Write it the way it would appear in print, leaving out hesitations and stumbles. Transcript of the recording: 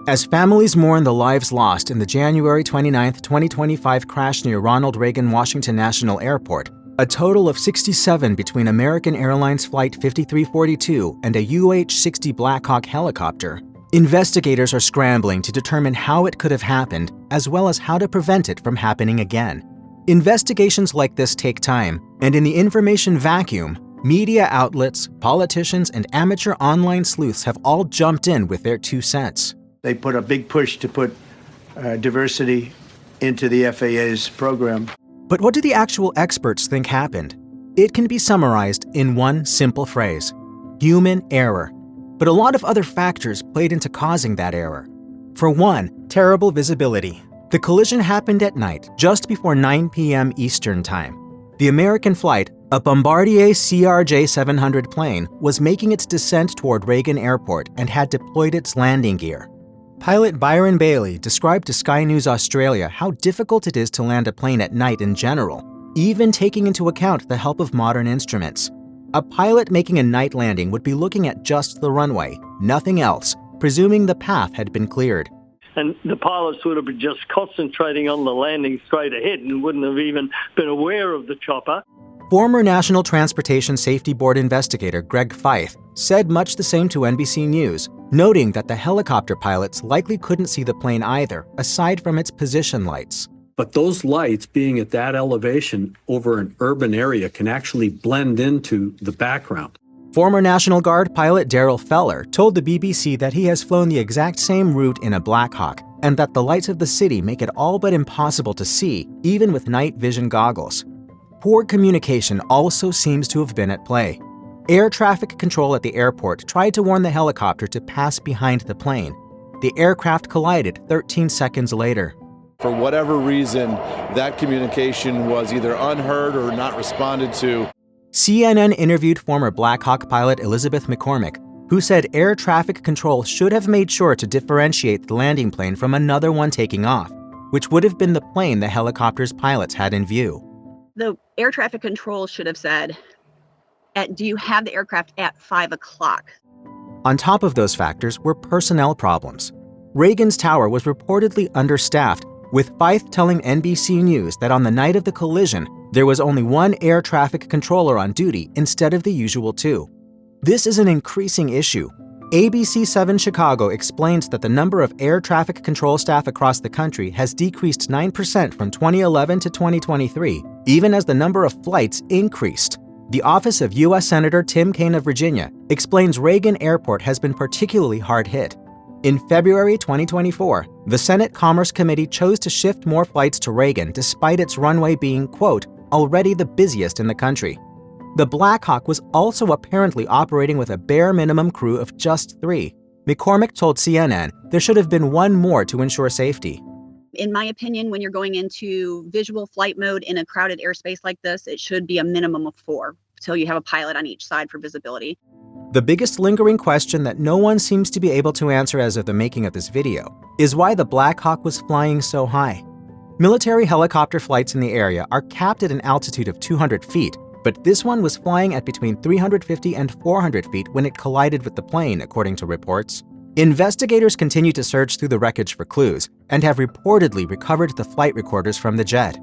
As families mourn the lives lost in the January 29, 2025 crash near Ronald Reagan Washington National Airport, a total of 67 between American Airlines Flight 5342 and a UH-60 Blackhawk helicopter, investigators are scrambling to determine how it could have happened, as well as how to prevent it from happening again. Investigations like this take time, and in the information vacuum, media outlets, politicians, and amateur online sleuths have all jumped in with their 2 cents. They put a big push to put diversity into the FAA's program. But what do the actual experts think happened? It can be summarized in one simple phrase: human error. But a lot of other factors played into causing that error. For one, terrible visibility. The collision happened at night, just before 9 p.m. Eastern Time. The American flight, a Bombardier CRJ-700 plane, was making its descent toward Reagan Airport and had deployed its landing gear. Pilot Byron Bailey described to Sky News Australia how difficult it is to land a plane at night in general, even taking into account the help of modern instruments. A pilot making a night landing would be looking at just the runway, nothing else, presuming the path had been cleared. And the pilots would have been just concentrating on the landing straight ahead and wouldn't have even been aware of the chopper. Former National Transportation Safety Board investigator Greg Fife said much the same to NBC News, noting that the helicopter pilots likely couldn't see the plane either, aside from its position lights. But those lights being at that elevation over an urban area can actually blend into the background. Former National Guard pilot Daryl Feller told the BBC that he has flown the exact same route in a Blackhawk, and that the lights of the city make it all but impossible to see, even with night vision goggles. Poor communication also seems to have been at play. Air traffic control at the airport tried to warn the helicopter to pass behind the plane. The aircraft collided 13 seconds later. For whatever reason, that communication was either unheard or not responded to. CNN interviewed former Blackhawk pilot Elizabeth McCormick, who said air traffic control should have made sure to differentiate the landing plane from another one taking off, which would have been the plane the helicopter's pilots had in view. The air traffic control should have said, do you have the aircraft at 5 o'clock? On top of those factors were personnel problems. Reagan's tower was reportedly understaffed, with Fife telling NBC News that on the night of the collision, there was only one air traffic controller on duty instead of the usual 2. This is an increasing issue. ABC 7 Chicago explains that the number of air traffic control staff across the country has decreased 9% from 2011 to 2023, even as the number of flights increased. The office of U.S. Senator Tim Kaine of Virginia explains Reagan Airport has been particularly hard hit. In February 2024, the Senate Commerce Committee chose to shift more flights to Reagan despite its runway being, quote, already the busiest in the country. The Blackhawk was also apparently operating with a bare minimum crew of just 3. McCormick told CNN there should have been one more to ensure safety. In my opinion, when you're going into visual flight mode in a crowded airspace like this, it should be a minimum of 4, so you have a pilot on each side for visibility. The biggest lingering question that no one seems to be able to answer as of the making of this video is why the Blackhawk was flying so high. Military helicopter flights in the area are capped at an altitude of 200 feet, but this one was flying at between 350 and 400 feet when it collided with the plane, according to reports. Investigators continue to search through the wreckage for clues and have reportedly recovered the flight recorders from the jet.